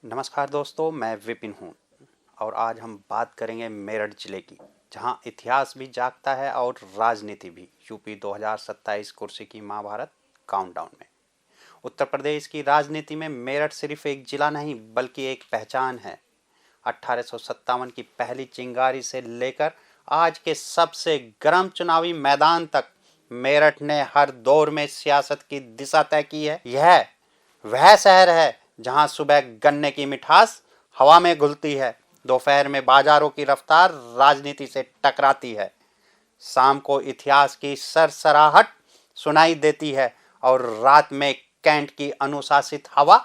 नमस्कार दोस्तों, मैं विपिन हूँ और आज हम बात करेंगे मेरठ जिले की, जहाँ इतिहास भी जागता है और राजनीति भी। यूपी 2027 कुर्सी की महाभारत काउंटडाउन में उत्तर प्रदेश की राजनीति में मेरठ सिर्फ एक जिला नहीं बल्कि एक पहचान है। 1857 की पहली चिंगारी से लेकर आज के सबसे गर्म चुनावी मैदान तक मेरठ ने हर दौर में सियासत की दिशा तय की है। यह वह शहर है जहां सुबह गन्ने की मिठास हवा में घुलती है, दोपहर में बाजारों की रफ्तार राजनीति से टकराती है, शाम को इतिहास की सरसराहट सुनाई देती है और रात में कैंट की अनुशासित हवा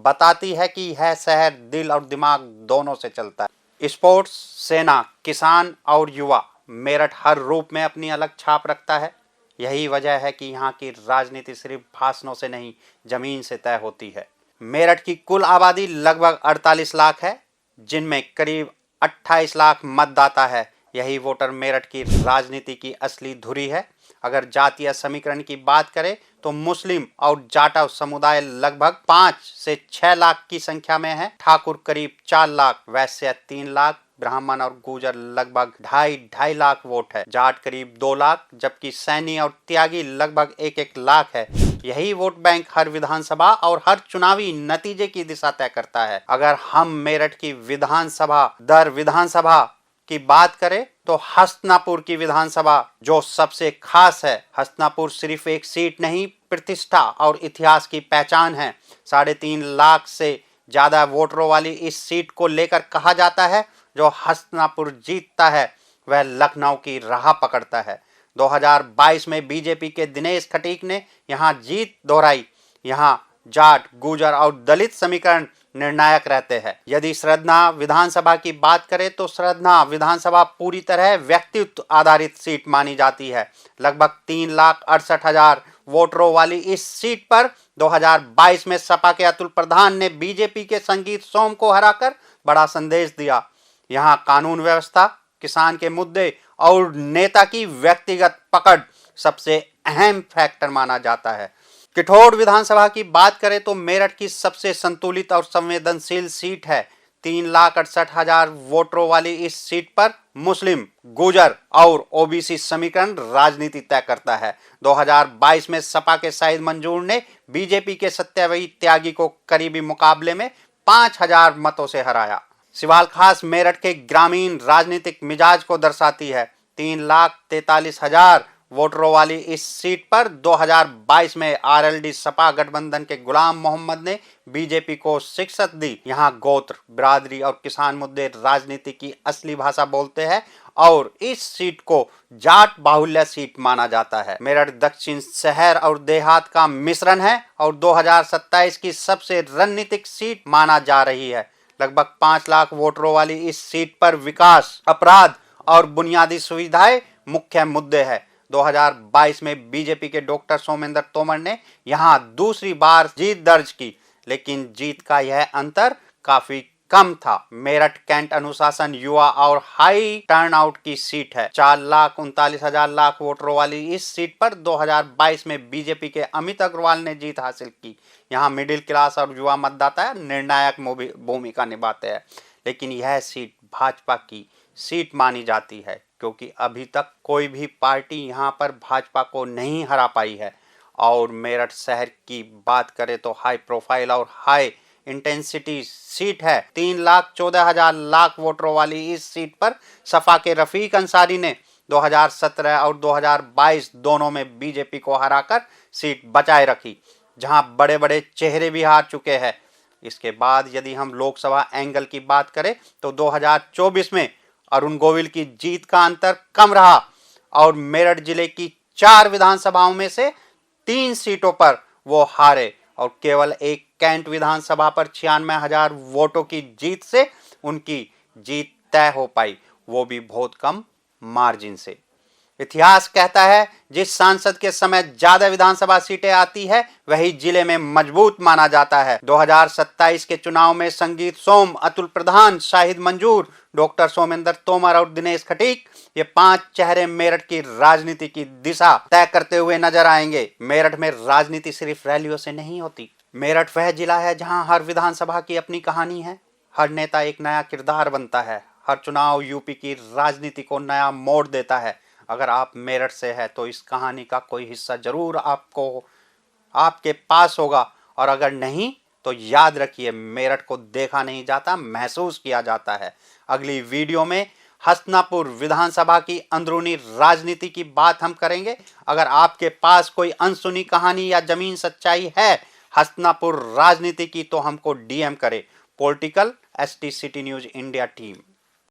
बताती है कि यह शहर दिल और दिमाग दोनों से चलता है। स्पोर्ट्स, सेना, किसान और युवा, मेरठ हर रूप में अपनी अलग छाप रखता है। यही वजह है कि यहाँ की राजनीति सिर्फ भाषणों से नहीं, जमीन से तय होती है। मेरठ की कुल आबादी लगभग 48 लाख है, जिनमें करीब 28 लाख मतदाता है। यही वोटर मेरठ की राजनीति की असली धुरी है। अगर जातीय समीकरण की बात करें तो मुस्लिम और जाटव समुदाय लगभग 5 से 6 लाख की संख्या में है। ठाकुर करीब 4 लाख, वैश्य 3 लाख, ब्राह्मण और गुर्जर लगभग 2.5 लाख वोट है। जाट करीब 2 लाख, जबकि सैनी और त्यागी लगभग 1-1 लाख है। यही वोट बैंक हर विधानसभा और हर चुनावी नतीजे की दिशा तय करता है। अगर हम मेरठ की विधानसभा की बात करें तो हस्तिनापुर की विधानसभा जो सबसे खास है। हस्तिनापुर सिर्फ एक सीट नहीं, प्रतिष्ठा और इतिहास की पहचान है। 3.5 लाख से ज्यादा वोटरों वाली इस सीट को लेकर कहा जाता है, जो हस्तिनापुर जीतता है वह लखनऊ की राह पकड़ता है। 2022 में बीजेपी के दिनेश खटीक ने यहां जीत दोहराई। यहां जाट, गुर्जर और दलित समीकरण निर्णायक रहते हैं। यदि श्रद्धा विधानसभा की बात करें तो श्रद्धा विधानसभा पूरी तरह व्यक्तित्व आधारित सीट मानी जाती है। लगभग 3,68,000 वोटरों वाली इस सीट पर 2022 में सपा के अतुल प्रधान ने बीजेपी के संगीत सोम को हराकर बड़ा संदेश दिया। यहाँ कानून व्यवस्था, किसान के मुद्दे और नेता की व्यक्तिगत पकड़ सबसे अहम फैक्टर माना जाता है। किठौड़ विधानसभा की बात करें तो मेरठ की सबसे संतुलित और संवेदनशील सीट है। 3,68,000 वोटरों वाली इस सीट पर मुस्लिम, गुर्जर और ओबीसी समीकरण राजनीति तय करता है। 2022 में सपा के शाहिद मंजूर ने बीजेपी के सत्यवही त्यागी को करीबी मुकाबले में 5,000 मतों से हराया। सिवाल खास मेरठ के ग्रामीण राजनीतिक मिजाज को दर्शाती है। 3,43,000 वोटरों वाली इस सीट पर 2022 में आरएलडी सपा गठबंधन के गुलाम मोहम्मद ने बीजेपी को शिकस्त दी। यहाँ गोत्र, बिरादरी और किसान मुद्दे राजनीति की असली भाषा बोलते हैं और इस सीट को जाट बाहुल्य सीट माना जाता है। मेरठ दक्षिण शहर और देहात का मिश्रण है और 2027 की सबसे रणनीतिक सीट माना जा रही है। लगभग 5 लाख वोटरों वाली इस सीट पर विकास, अपराध और बुनियादी सुविधाएं मुख्य मुद्दे हैं। 2022 में बीजेपी के डॉक्टर सोमेंद्र तोमर ने यहां दूसरी बार जीत दर्ज की, लेकिन जीत का यह अंतर काफी कम था। मेरठ कैंट अनुशासन, युवा और हाई टर्नआउट की सीट है। 4,39,000 वोटरों वाली इस सीट पर 2022 में बीजेपी के अमित अग्रवाल ने जीत हासिल की। यहाँ मिडिल क्लास और युवा मतदाता निर्णायक भूमिका निभाते हैं, लेकिन यह सीट भाजपा की सीट मानी जाती है क्योंकि अभी तक कोई भी पार्टी यहाँ पर भाजपा को नहीं हरा पाई है। और मेरठ शहर की बात करें तो हाई प्रोफाइल और हाई इंटेंसिटी सीट है। 3,14,000 वोटरों वाली इस सीट पर सपा के रफीक अंसारी ने 2017 और 2022 दोनों में बीजेपी को हराकर सीट बचाए रखी, जहां बड़े बड़े चेहरे भी हार चुके हैं। इसके बाद यदि हम लोकसभा एंगल की बात करें तो 2024 में अरुण गोविल की जीत का अंतर कम रहा और मेरठ जिले की 4 विधानसभाओं में से 3 सीटों पर वो हारे और केवल एक कैंट विधानसभा पर 96,000 वोटों की जीत से उनकी जीत तय हो पाई, वो भी बहुत कम मार्जिन से। इतिहास कहता है जिस सांसद के समय ज्यादा विधानसभा सीटें आती है वही जिले में मजबूत माना जाता है। 2027 के चुनाव में संगीत सोम, अतुल प्रधान, शाहिद मंजूर, डॉक्टर सोमेंद्र तोमर और दिनेश खटीक, ये 5 चेहरे मेरठ की राजनीति की दिशा तय करते हुए नजर आएंगे। मेरठ में राजनीति सिर्फ रैलियों से नहीं होती, मेरठ वह जिला है जहां हर विधानसभा की अपनी कहानी है, हर नेता एक नया किरदार बनता है, हर चुनाव यूपी की राजनीति को नया मोड़ देता है। अगर आप मेरठ से हैं तो इस कहानी का कोई हिस्सा जरूर आपके पास होगा, और अगर नहीं तो याद रखिए, मेरठ को देखा नहीं जाता, महसूस किया जाता है। अगली वीडियो में हसनापुर विधानसभा की अंदरूनी राजनीति की बात हम करेंगे। अगर आपके पास कोई अनसुनी कहानी या जमीन सच्चाई है हसनापुर राजनीति की तो हमको डीएम करें। Political ST city news India team.